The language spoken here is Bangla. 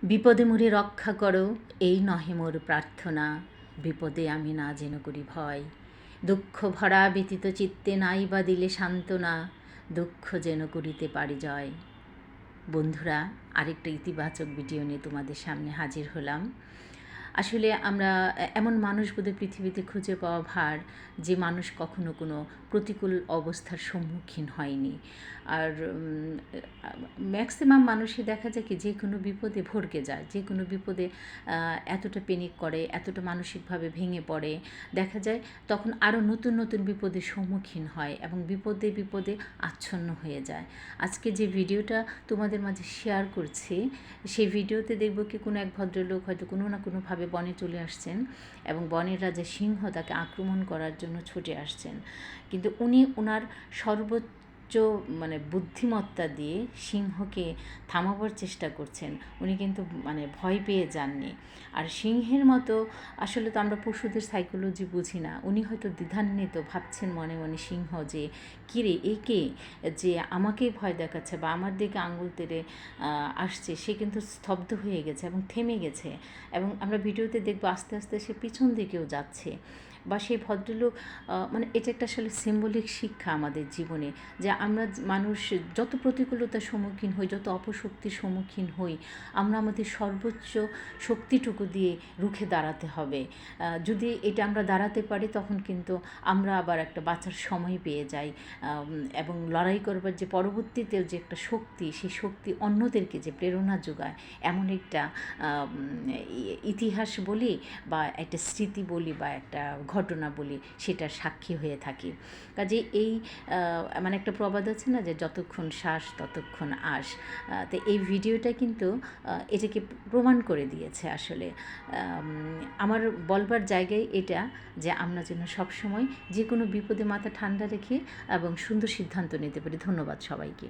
বিপদে মোরে রক্ষা করো, এই নহে মোর প্রার্থনা। বিপদে আমি না যেন করি ভয়। দুঃখ ভরা ব্যতীত চিত্তে নাই বা দিলে সান্ত্বনা। দুঃখ যেন করিতে পারি জয়। বন্ধুরা, আরেকটা ইতিবাচক ভিডিও নিয়ে তোমাদের সামনে হাজির হলাম। আসলে আমরা এমন মানুষ বোধহয় পৃথিবীতে খুঁজে পাওয়া ভার, যে মানুষ কখনো কোনো প্রতিকূল অবস্থার সম্মুখীন হয়নি। আর ম্যাক্সিমাম মানুষই দেখা যায় কি যে কোনো বিপদে ভড়কে যায়, যে কোনো বিপদে এতটা পেনিক করে, এতটা মানসিকভাবে ভেঙে পড়ে। দেখা যায় তখন আরও নতুন নতুন বিপদের সম্মুখীন হয় এবং বিপদে বিপদে আচ্ছন্ন হয়ে যায়। আজকে যে ভিডিওটা তোমাদের মাঝে শেয়ার করছি, সেই ভিডিওতে দেখব কি কোনো এক ভদ্রলোক হয়তো কোনো না কোনোভাবে বনে চলে আসছেন এবং বনের রাজা সিংহ তাকে আক্রমণ করার জন্য ছুটে আসছেন। কিন্তু উনি ওনার সর্বোচ্চ বুদ্ধিমত্তা দিয়ে সিংহকে থামাবার চেষ্টা করছেন। উনি কিন্তু ভয় পেয়ে যাননি। আর সিংহের মতো আসলে তো আমরা পশুদের সাইকোলজি বুঝি না। উনি হয়তো দ্বিধান্বিত ভাবছেন মনে মনে সিংহ যে কিরে একে যে আমাকেই ভয় দেখাচ্ছে বা আমার দিকে আঙুল তেড়ে আসছে, সে কিন্তু স্তব্ধ হয়ে গেছে এবং থেমে গেছে। এবং আমরা ভিডিওতে দেখব আস্তে আস্তে সে পিছন দিকেও যাচ্ছে। বা সেই ভদ্রলোক এটা একটা আসলে সিম্বলিক শিক্ষা আমাদের জীবনে, যে আমরা মানুষ যত প্রতিকূলতার সম্মুখীন হই, যত অপশক্তির সম্মুখীন হই, আমরা আমাদের সর্বোচ্চ শক্তিটুকু দিয়ে রুখে দাঁড়াতে হবে। যদি এটা আমরা দাঁড়াতে পারি, তখন কিন্তু আমরা আবার একটা বাঁচার সময় পেয়ে যাই এবং লড়াই করবার যে পরবর্তীতেও যে একটা শক্তি, সেই শক্তি অন্যদেরকে যে প্রেরণা যোগায়, এমন একটা ইতিহাস বলি বা একটা স্মৃতি বলি বা একটা ঘটনা বলি, সেটার সাক্ষী হয়ে থাকি। কাজে এই একটা প্রবাদ আছে না, যে যতক্ষণ শ্বাস ততক্ষণ আশ। তো এই ভিডিওটা কিন্তু এটাকে প্রমাণ করে দিয়েছে। আসলে আমার বলবার জায়গায় এটা, যে আমরা যেন সবসময় যে কোনো বিপদে মাথা ঠান্ডা রেখে এবং সুন্দর সিদ্ধান্ত নিতে পারি। ধন্যবাদ সবাইকে।